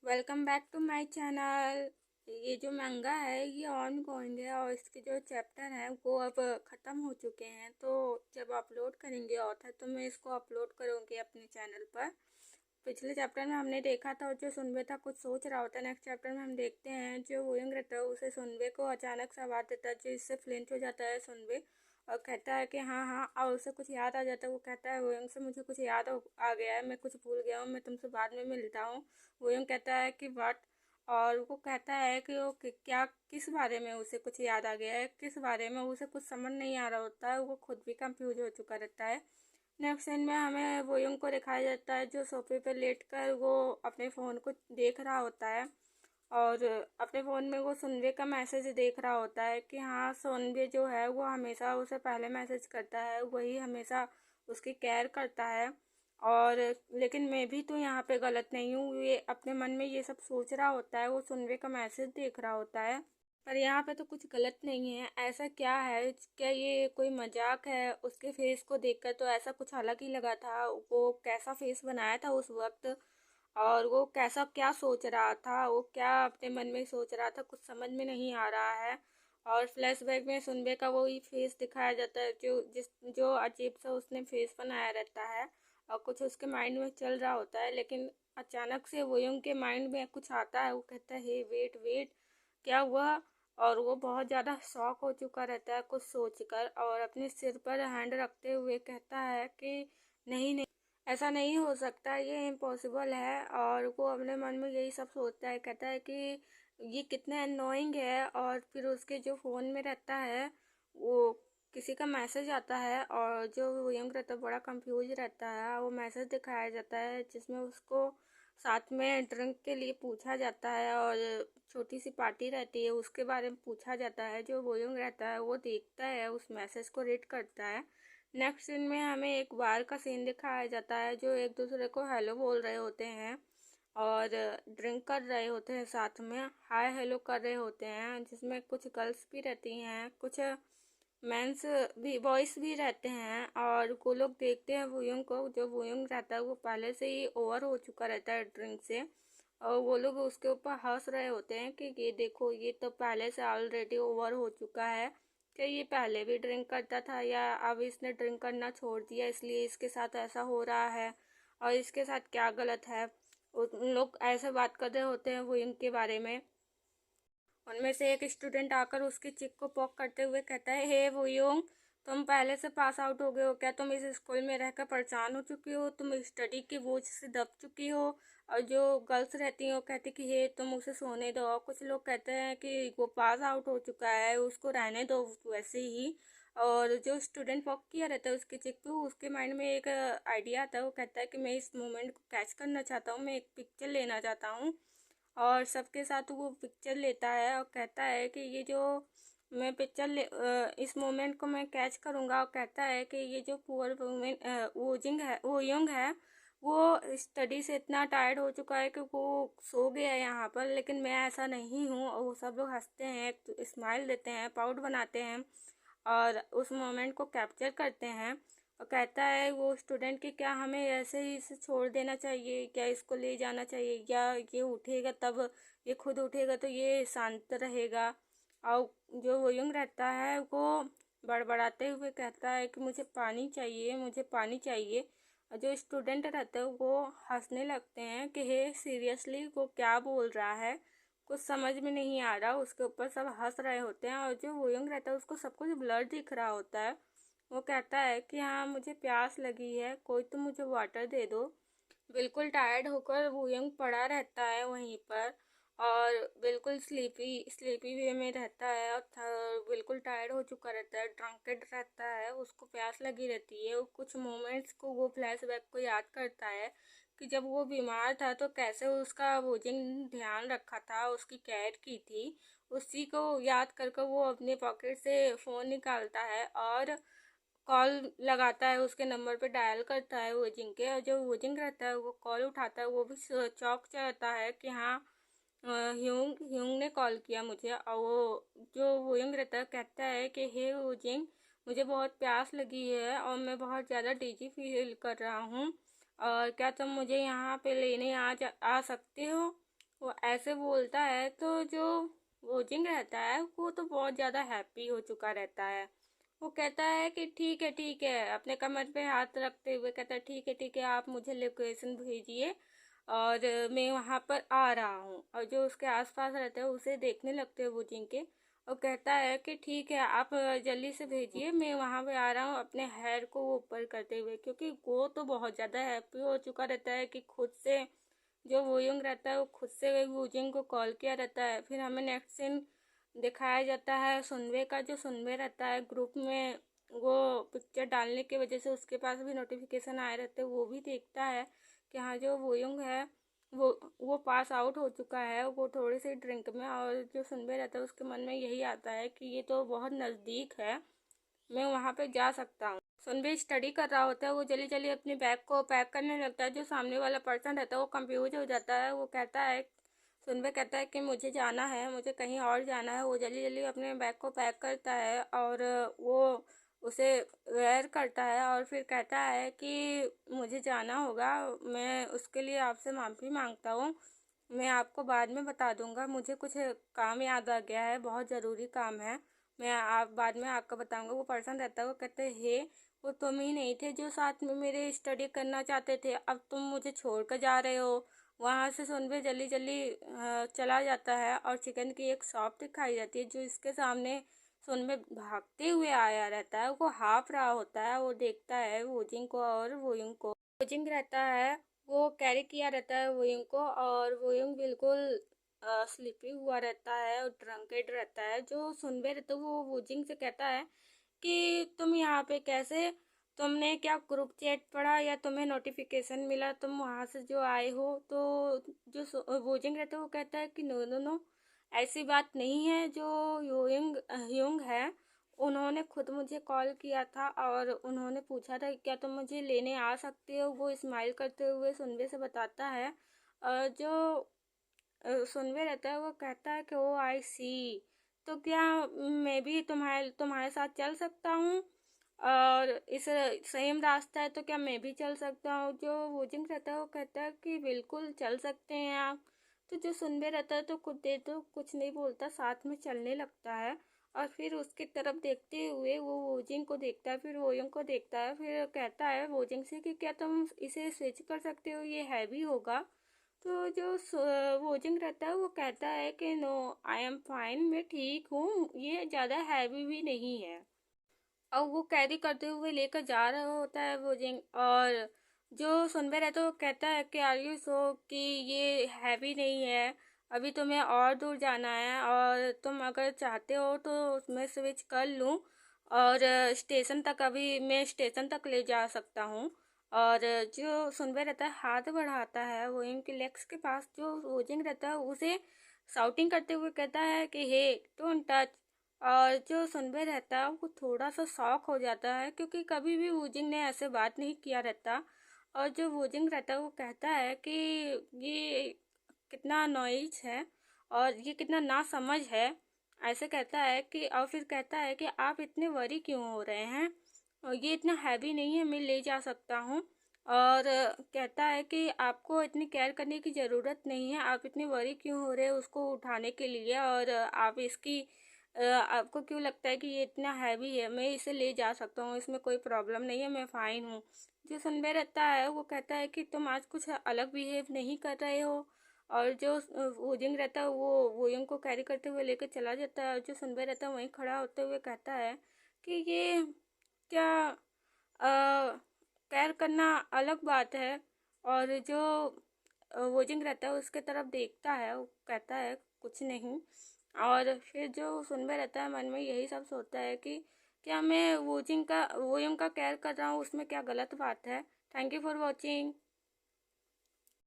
Welcome back to my channel. ये जो मंगा है ये ऑन गोइंग है और इसके जो चैप्टर हैं वो अब ख़त्म हो चुके हैं। तो जब अपलोड करेंगे ऑथर तो मैं इसको अपलोड करूँगी अपने चैनल पर। पिछले चैप्टर में हमने देखा था जो सुनबे था कुछ सोच रहा होता है। नेक्स्ट चैप्टर में हम देखते हैं जो वोयंग रहता है उसे सुनबे को अचानक से आवाज़ देता है जो इससे फ्लिंच हो जाता है सुनबे और कहता है कि हाँ हाँ, और उसे कुछ याद आ जाता है। वो कहता है वोयंग से मुझे कुछ आ गया है, मैं कुछ भूल गया हूँ, मैं तुमसे बाद में मिलता हूँ। वोयंग कहता है कि व्हाट, और वो कहता है कि वो क्या किस बारे में उसे कुछ याद आ गया है, किस बारे में उसे कुछ समझ नहीं आ रहा होता है। वो खुद भी कंफ्यूज हो चुका रहता है। नेक्स्ट सीन में हमें वोयंग को दिखाया जाता है जो सोफे पे लेटकर वो अपने फ़ोन को देख रहा होता है और अपने फ़ोन में वो सुनवे का मैसेज देख रहा होता है कि हाँ, सुनवे जो है वो हमेशा उसे पहले मैसेज करता है, वही हमेशा उसकी केयर करता है। और लेकिन मैं भी तो यहाँ पे गलत नहीं हूँ, ये अपने मन में ये सब सोच रहा होता है, वो सुनवे का मैसेज देख रहा होता है। पर यहाँ पे तो कुछ गलत नहीं है। ऐसा क्या है, क्या ये कोई मजाक है? उसके फेस को देखकर तो ऐसा कुछ अलग ही लगा था। वो कैसा फेस बनाया था उस वक्त, और वो कैसा क्या सोच रहा था, वो क्या अपने मन में सोच रहा था, कुछ समझ में नहीं आ रहा है। और फ्लैशबैक में सुनबे का वही फेस दिखाया जाता है जो अजीब सा उसने फेस बनाया रहता है और कुछ उसके माइंड में चल रहा होता है। लेकिन अचानक से वोयोंग के माइंड में कुछ आता है। वो कहता है हे वेट वेट, क्या हुआ? और वो बहुत ज़्यादा शॉक हो चुका रहता है कुछ सोचकर और अपने सिर पर हैंड रखते हुए कहता है कि नहीं नहीं, ऐसा नहीं हो सकता, ये इम्पॉसिबल है। और वो अपने मन में यही सब सोचता है, कहता है कि ये कितना अननोइंग है। और फिर उसके जो फ़ोन में रहता है वो किसी का मैसेज आता है और जो यंग रहता है बड़ा कंफ्यूज रहता है। वो मैसेज दिखाया जाता है जिसमें उसको साथ में ड्रिंक के लिए पूछा जाता है और छोटी सी पार्टी रहती है उसके बारे में पूछा जाता है। जो वोयुंग रहता है वो देखता है, उस मैसेज को रीड करता है। नेक्स्ट सीन में हमें एक बार का सीन दिखाया जाता है जो एक दूसरे को हेलो बोल रहे होते हैं और ड्रिंक कर रहे होते हैं, साथ में हाय हेलो कर रहे होते हैं, जिसमें कुछ गर्ल्स भी रहती हैं, कुछ मेंस भी, बॉयज भी रहते हैं। और वो लोग देखते हैं वुयुंग को। जो वुयुंग रहता है वो पहले से ही ओवर हो चुका रहता है ड्रिंक से, और वो लोग उसके ऊपर हंस रहे होते हैं कि ये देखो, ये तो पहले से ऑलरेडी ओवर हो चुका है, कि ये पहले भी ड्रिंक करता था या अब इसने ड्रिंक करना छोड़ दिया इसलिए इसके साथ ऐसा हो रहा है, और इसके साथ क्या गलत है। उन लोग ऐसे बात कर रहे होते हैं वुयुंग के बारे में। उनमें से एक स्टूडेंट आकर उसकी चिक को पॉक करते हुए कहता है हे वुयोंग, तुम पहले से पास आउट हो गए हो क्या? तुम इस स्कूल में रहकर परेशान हो चुकी हो, तुम स्टडी की बोझ से दब चुकी हो। और जो गर्ल्स रहती हैं वो कहती कि हे तुम उसे सोने दो। और कुछ लोग कहते हैं कि वो पास आउट हो चुका है, उसको रहने दो वैसे ही। और जो स्टूडेंट पॉक किया रहता है उसकी चिक पे, उसके माइंड में एक आइडिया आता है। वो कहता है कि मैं इस मोमेंट को कैच करना चाहता हूँ, मैं एक पिक्चर लेना चाहता हूँ। और सबके साथ वो पिक्चर लेता है और कहता है कि ये जो मैं इस मोमेंट को मैं कैच करूँगा। और कहता है कि ये जो पुअर वुमेन वो यंग है, वो स्टडी से इतना टायर्ड हो चुका है कि वो सो गया है यहाँ पर, लेकिन मैं ऐसा नहीं हूँ। और वो सब लोग हंसते हैं, स्माइल देते हैं, पाउट बनाते हैं और उस मोमेंट को कैप्चर करते हैं। और कहता है वो स्टूडेंट कि क्या हमें ऐसे ही इसे छोड़ देना चाहिए, क्या इसको ले जाना चाहिए, या ये उठेगा तब, ये खुद उठेगा तो ये शांत रहेगा। और जो वो यंग रहता है वो बड़बड़ाते हुए कहता है कि मुझे पानी चाहिए, मुझे पानी चाहिए। और जो स्टूडेंट रहते हैं वो हंसने लगते हैं कि हे सीरियसली वो क्या बोल रहा है, कुछ समझ में नहीं आ रहा। उसके ऊपर सब हंस रहे होते हैं और जो वोयंग रहता है उसको सब कुछ ब्लर दिख रहा होता है। वो कहता है कि हाँ मुझे प्यास लगी है, कोई तो मुझे वाटर दे दो। बिल्कुल टायर्ड होकर वुयंग पड़ा रहता है वहीं पर और बिल्कुल स्लीपी स्लीपी वे में रहता है और बिल्कुल टायर्ड हो चुका रहता है, ड्रंकेड रहता है, उसको प्यास लगी रहती है। वो कुछ मोमेंट्स को, वो फ्लैशबैक को याद करता है कि जब वो बीमार था तो कैसे उसका वुजिंग ध्यान रखा था, उसकी केयर की थी। उसी को याद करके वो अपने पॉकेट से फ़ोन निकालता है और कॉल लगाता है, उसके नंबर पे डायल करता है वोजिंग के। और जो वोजिंग रहता है वो कॉल उठाता है, वो भी चौंक जाता है कि हाँ, ह्यूंग ह्यूंग ने कॉल किया मुझे। और वो जो वोयंग रहता है कहता है कि हे वोजिंग, मुझे बहुत प्यास लगी है और मैं बहुत ज़्यादा डिजी फील कर रहा हूँ, और क्या तुम मुझे यहाँ पे लेने आ सकते हो? वो ऐसे बोलता है तो जो वोजिंग रहता है वो तो बहुत ज़्यादा हैप्पी हो चुका रहता है। वो कहता है कि ठीक है, अपने कमर पे हाथ रखते हुए कहता है ठीक है, आप मुझे लोकेशन भेजिए और मैं वहाँ पर आ रहा हूँ। और जो उसके आसपास रहते हैं उसे देखने लगते हैं वोजिंग के, और कहता है कि ठीक है, आप जल्दी से भेजिए, मैं वहाँ पे आ रहा हूँ, अपने हेयर को ऊपर करते हुए, क्योंकि वो तो बहुत ज़्यादा हैप्पी हो चुका रहता है कि खुद से जो वोयुंग रहता है वो खुद से वूजिंग को कॉल किया रहता है। फिर हमें नेक्स्ट सीन दिखाया जाता है सुनवे का। जो सुनवे रहता है ग्रुप में, वो पिक्चर डालने की वजह से उसके पास भी नोटिफिकेशन आए रहते हैं, वो भी देखता है कि हाँ जो वोयुंग है वो पास आउट हो चुका है, वो थोड़ी सी ड्रिंक में। और जो सुनवे रहता है उसके मन में यही आता है कि ये तो बहुत नज़दीक है, मैं वहाँ पे जा सकता हूँ। सुनवी स्टडी कर रहा होता है, वो जल्दी जल्दी अपने बैग को पैक करने लगता है। जो सामने वाला पर्सन रहता है वो कंफ्यूज हो जाता है। वो कहता है, सुनवे कहता है कि मुझे जाना है, मुझे कहीं और जाना है। वो जल्दी जल्दी अपने बैग को पैक करता है और वो उसे वेयर करता है और फिर कहता है कि मुझे जाना होगा, मैं उसके लिए आपसे माफ़ी मांगता हूँ, मैं आपको बाद में बता दूंगा, मुझे कुछ काम याद आ गया है, बहुत ज़रूरी काम है, मैं आप बाद में आपको बताऊंगा। वो पर्सन रहता है, वो कहते हैं हे, वो तुम ही नहीं थे जो साथ में मेरे स्टडी करना चाहते थे, अब तुम मुझे छोड़ कर जा रहे हो। वहाँ से सुनवे जल्दी जल्दी चला जाता है और चिकन की एक शॉप दिखाई जाती है जो इसके सामने सुनवे भागते हुए आया रहता है। वो हाँफ रहा होता है, वो देखता है वोजिंग को और वोयुंग को। वोजिंग रहता है, वो कैरी किया रहता है वोयुंग को, और वोयुंग बिल्कुल स्लीपी हुआ रहता है और ड्रंकेड रहता है। जो सुनबे रहता है वो वोजिंग से कहता है कि तुम यहाँ पे कैसे, तुमने क्या ग्रुप चैट पढ़ा या तुम्हें नोटिफिकेशन मिला, तुम वहाँ से जो आए हो। तो जो वोजिंग रहता है वो कहता है कि नो नो नो, ऐसी बात नहीं है। जो ह्यूंग ह्यूंग है, उन्होंने खुद मुझे कॉल किया था और उन्होंने पूछा था क्या तुम मुझे लेने आ सकते हो। वो स्माइल करते हुए सुनवे से बताता है। जो सुनवे रहता है वो कहता है कि ओ आई सी, तो क्या मैं भी तुम्हारे तुम्हारे साथ चल सकता हूँ, और इस सेम रास्ता है तो क्या मैं भी चल सकता हूँ। जो वोजिंग रहता है वो कहता है कि बिल्कुल चल सकते हैं आप। तो जो सुनबे रहता है तो खुद दे तो कुछ नहीं बोलता, साथ में चलने लगता है। और फिर उसकी तरफ देखते हुए वो वोजिंग को देखता है, फिर वोयुंग को देखता है, फिर कहता है वोजिंग से कि क्या तुम इसे स्विच कर सकते हो, ये हैवी होगा। तो जो वोजिंग रहता है वो कहता है कि नो, आई एम फाइन, मैं ठीक हूँ, ये ज़्यादा हैवी भी नहीं है। और वो कैरी करते हुए लेकर जा रहा होता है वोजिंग। और जो सुनबे रहता है वो कहता है कि आर यू सो कि ये हैवी नहीं है, अभी तुम्हें और दूर जाना है, और तुम अगर चाहते हो तो उसमें स्विच कर लूँ, और स्टेशन तक, अभी मैं स्टेशन तक ले जा सकता हूँ। और जो सुनबे रहता है हाथ बढ़ाता है वो इनके लेग्स के पास। जो वोजिंग रहता है उसे साउटिंग करते हुए कहता है कि हे, डोंट टच। और जो सुनबे रहता है वो थोड़ा सा शॉक हो जाता है, क्योंकि कभी भी वूजिंग ने ऐसे बात नहीं किया रहता। और जो वूजिंग रहता है वो कहता है कि ये कितना नॉइज है और ये कितना ना समझ है, ऐसे कहता है कि। और फिर कहता है कि आप इतने वरी क्यों हो रहे हैं, और ये इतना हैवी नहीं है, मैं ले जा सकता हूँ। और कहता है कि आपको इतनी केयर करने की ज़रूरत नहीं है, आप इतने वरी क्यों हो रहे हैं उसको उठाने के लिए, और आप इसकी आपको क्यों लगता है कि ये इतना हैवी है, मैं इसे ले जा सकता हूँ, इसमें कोई प्रॉब्लम नहीं है, मैं फ़ाइन हूँ। जो सुनबे रहता है वो कहता है कि तुम आज कुछ अलग बिहेव नहीं कर रहे हो। और जो वोजिंग रहता है वो वोयंग को कैरी करते हुए लेकर चला जाता है। और जो सुनबे रहता है वहीं खड़ा होते हुए कहता है कि ये क्या कैर करना अलग बात है। और जो वोजिंग रहता है उसके तरफ देखता है, वो कहता है कुछ नहीं। और फिर जो सुनबे रहता है मन में यही सब सोचता है कि क्या मैं वोजिंग का वोयंग का केयर कर रहा हूँ, उसमें क्या गलत बात है। Thank you for watching.